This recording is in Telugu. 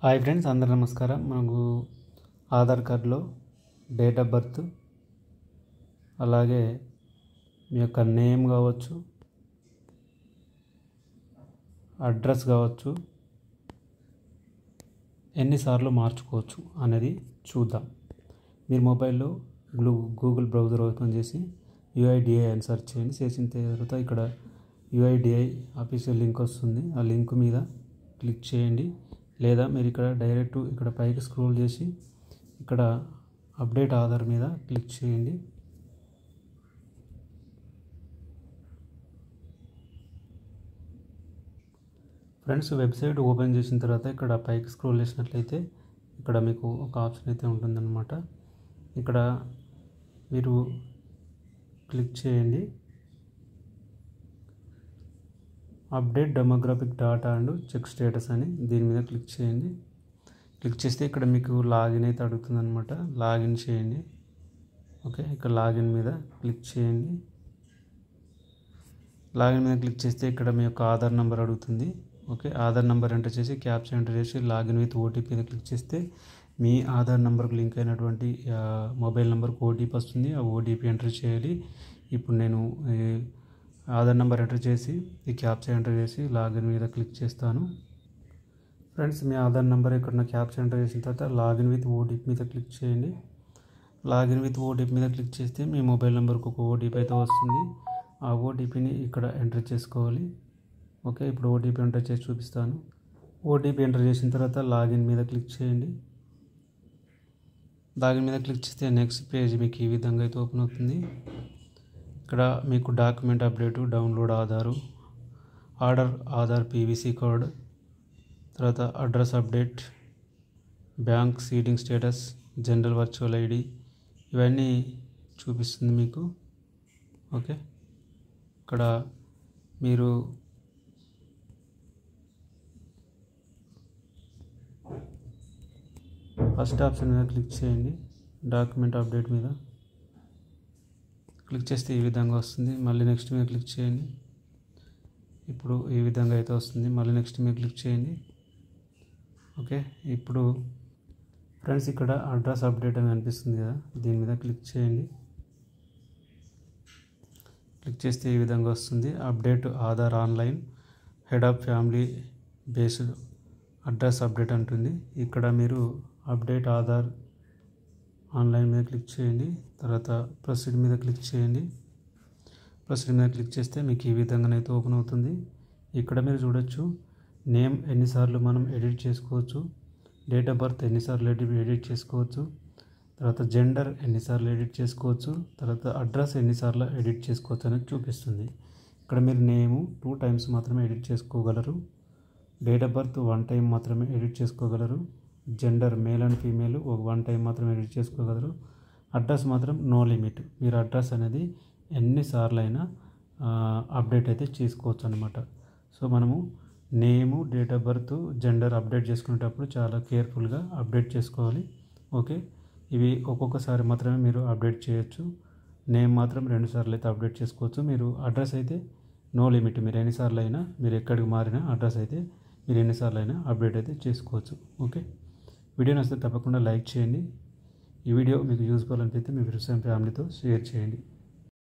హాయ్ ఫ్రెండ్స్, అందరూ నమస్కారం. మనకు ఆధార్ కార్డులో డేట్ ఆఫ్ బర్త్, అలాగే మీ యొక్క నేమ్ కావచ్చు, అడ్రస్ కావచ్చు, ఎన్నిసార్లు మార్చుకోవచ్చు అనేది చూద్దాం. మీరు మొబైల్లో గూగుల్ బ్రౌజర్ ఓపెన్ చేసి యూఐడిఐ అని సెర్చ్ చేయండి. చేసిన తర్వాత ఇక్కడ యూఐడిఐ ఆఫీషియల్ లింక్ వస్తుంది. ఆ లింక్ మీద క్లిక్ చేయండి. లేదా మీరు ఇక్కడ డైరెక్ట్ ఇక్కడ పైకి స్క్రోల్ చేసి ఇక్కడ అప్డేట్ ఆధార్ మీద క్లిక్ చేయండి. ఫ్రెండ్స్, వెబ్సైట్ ఓపెన్ చేసిన తర్వాత ఇక్కడ పైకి స్క్రోల్ చేసినట్లయితే ఇక్కడ మీకు ఒక ఆప్షన్ అయితే ఉంటుందన్నమాట. ఇక్కడ మీరు క్లిక్ చేయండి. Update demographic data and check status అని దీని మీద క్లిక్ చేయండి. క్లిక్ చేస్తే ఇక్కడ మీకు లాగిన్ అయితే అడుగుతుంది అనమాట. లాగిన్ చేయండి. ఓకే, ఇక్కడ లాగిన్ మీద క్లిక్ చేయండి. లాగిన్ మీద క్లిక్ చేస్తే ఇక్కడ మీ యొక్క ఆధార్ నెంబర్ అడుగుతుంది. ఓకే, ఆధార్ నెంబర్ ఎంటర్ చేసి క్యాప్చా ఎంటర్ చేసి లాగిన్ విత్ ఓటీపీ మీద క్లిక్ చేస్తే మీ ఆధార్ నెంబర్కు లింక్ అయినటువంటి మొబైల్ నెంబర్కి ఓటీపీ వస్తుంది. ఆ ఓటీపీ ఎంటర్ చేయాలి. ఇప్పుడు నేను ఆధార్ నెంబర్ ఎంటర్ చేసి ఈ క్యాప్చా ఎంటర్ చేసి లాగిన్ మీద క్లిక్ చేస్తాను. ఫ్రెండ్స్, మీ ఆధార్ నెంబర్ ఇక్కడ నా క్యాప్చా ఎంటర్ చేసిన తర్వాత లాగిన్ విత్ ఓటీపీ మీద క్లిక్ చేయండి. లాగిన్ విత్ ఓటీపీ మీద క్లిక్ చేస్తే మీ మొబైల్ నెంబర్కి ఒక ఓటీపీ అయితే వస్తుంది. ఆ ఓటీపీని ఇక్కడ ఎంటర్ చేసుకోవాలి. ఓకే, ఇప్పుడు ఓటీపీ ఎంటర్ చేసి చూపిస్తాను. ఓటీపీ ఎంటర్ చేసిన తర్వాత లాగిన్ మీద క్లిక్ చేయండి. లాగిన్ మీద క్లిక్ చేస్తే నెక్స్ట్ పేజ్ మీకు ఈ విధంగా అయితే ఓపెన్ అవుతుంది. ఇక్కడ మీకు document update, download order Aadhaar PVC code, తర్వాత address update, bank seeding status, generate virtual ID ఇవన్నీ చూపిస్తుంది మీకు. ఓకే, ఇక్కడ మీరు ఫస్ట్ ఆప్షన్ మీద క్లిక్ చేయండి. డాక్యుమెంట్ అప్డేట్ మీద క్లిక్ చేస్తే ఈ విధంగా వస్తుంది. మళ్ళీ నెక్స్ట్ మీద క్లిక్ చేయండి. ఇప్పుడు ఈ విధంగా అయితే వస్తుంది. మళ్ళీ నెక్స్ట్ మీద క్లిక్ చేయండి. ఓకే, ఇప్పుడు ఫ్రెండ్స్ ఇక్కడ అడ్రస్ అప్డేట్ అని అనిపిస్తుంది కదా, దీని మీద క్లిక్ చేయండి. క్లిక్ చేస్తే ఈ విధంగా వస్తుంది. Update Aadhaar online head of family based address update అంటుంది. ఇక్కడ మీరు అప్డేట్ ఆధార్ ఆన్లైన్ మీద క్లిక్ చేయండి. తర్వాత ప్రొసీడ్ మీద క్లిక్ చేయండి. ప్రొసీడ్ మీద క్లిక్ చేస్తే మీకు ఈ విధంగానైతే ఓపెన్ అవుతుంది. ఇక్కడ మీరు చూడొచ్చు నేమ్ ఎన్నిసార్లు మనం ఎడిట్ చేసుకోవచ్చు, డేట్ ఆఫ్ బర్త్ ఎన్నిసార్లు ఎడిట్ చేసుకోవచ్చు, తర్వాత జెండర్ ఎన్నిసార్లు ఎడిట్ చేసుకోవచ్చు, తర్వాత అడ్రస్ ఎన్నిసార్లు ఎడిట్ చేసుకోవచ్చు అనేది చూపిస్తుంది. ఇక్కడ మీరు నేము 2 times మాత్రమే ఎడిట్ చేసుకోగలరు, డేట్ ఆఫ్ బర్త్ 1 time మాత్రమే ఎడిట్ చేసుకోగలరు, gender male and female 1 time మాత్రమే ఎడిట్ చేసుకోగలరు, అడ్రస్ మాత్రం నో లిమిట్. మీరు అడ్రస్ అనేది ఎన్నిసార్లు అయినా అప్డేట్ అయితే చేసుకోవచ్చు అనమాట. సో మనము name, date of birth, gender update చేసుకునేటప్పుడు చాలా కేర్ఫుల్గా అప్డేట్ చేసుకోవాలి. ఓకే, ఇవి ఒక్కొక్కసారి మాత్రమే మీరు అప్డేట్ చేయొచ్చు. నేమ్ మాత్రం 2 సార్లు అయితే అప్డేట్ చేసుకోవచ్చు. మీరు అడ్రస్ అయితే నో లిమిట్. మీరు ఎన్నిసార్లు అయినా, మీరు ఎక్కడికి మారినా అడ్రస్ అయితే మీరు ఎన్నిసార్లు అయినా అప్డేట్ అయితే చేసుకోవచ్చు. ఓకే, వీడియో నచ్చితే తప్పకుండా లైక్ చేయండి. ఈ వీడియో మీకు యూస్ఫుల్ అనిపిస్తే మీ ఫ్రెండ్స్ అండ్ ఫ్యామిలీతో షేర్ చేయండి.